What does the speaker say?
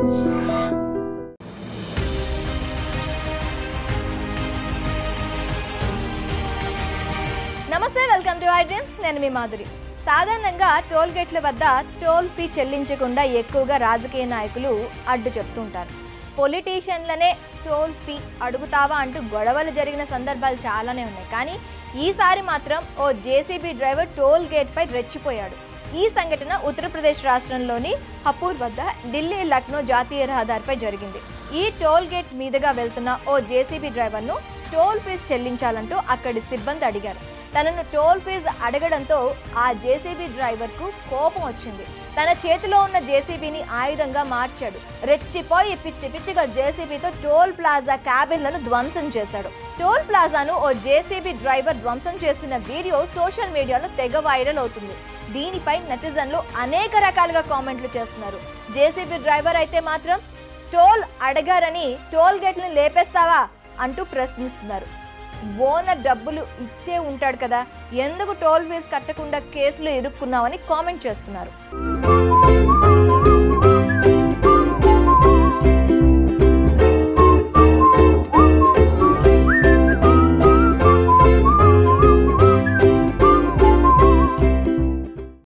నమస్తే, welcome to iDream. నేను మీ మాధురి. సాధారణంగా టోల్ గేట్ల వద్ద టోల్ ఫీ చెల్లించకుండా ఎక్కువగా రాజకీయ నాయకులు అడ్డు చెప్తుంటారు. పొలిటీషియన్లనే టోల్ ఫీ అడుగుతావా అంటూ గొడవలు జరిగిన సందర్భాలు చాలానే ఉన్నాయి. కానీ ఈసారి మాత్రం ఓ జేసీబీ డ్రైవర్ టోల్ గేట్పై రెచ్చిపోయాడు. ఈ సంఘటన ఉత్తరప్రదేశ్ రాష్ట్రంలోని హపూర్ వద్ద ఢిల్లీ లక్నో జాతీయ రహదారిపై జరిగింది. ఈ టోల్ గేట్ మీదుగా వెళ్తున్న ఓ జేసీబీ డ్రైవర్ను టోల్ ఫీజు చెల్లించాలంటూ అక్కడి సిబ్బంది అడిగారు. తనను టోల్ ఫీజు అడగడంతో ఆ జేసీబీ డ్రైవర్కు కోపం వచ్చింది. తన చేతిలో ఉన్న జేసీబీని ఆయుధంగా మార్చాడు. రెచ్చిపోయి పిచ్చి పిచ్చిగా జేసీబీతో టోల్ ప్లాజా క్యాబిన్లను ధ్వంసం చేశాడు. టోల్ ప్లాజాను ఓ జేసీబీ డ్రైవర్ ధ్వంసం చేసిన వీడియో సోషల్ మీడియాలో తెగ వైరల్ అవుతుంది. దీనిపై నెటిజన్లు అనేక రకాలుగా కామెంట్లు చేస్తున్నారు. జేసీబీ డ్రైవర్ అయితే మాత్రం టోల్ అడగారని టోల్ గేట్లను లేపేస్తావా అంటూ ప్రశ్నిస్తున్నారు. ఓనర్ డబ్బులు ఇచ్చే ఉంటాడు కదా, ఎందుకు టోల్ ఫీజు కట్టకుండా కేసులు ఇరుక్కున్నామని కామెంట్ చేస్తున్నారు.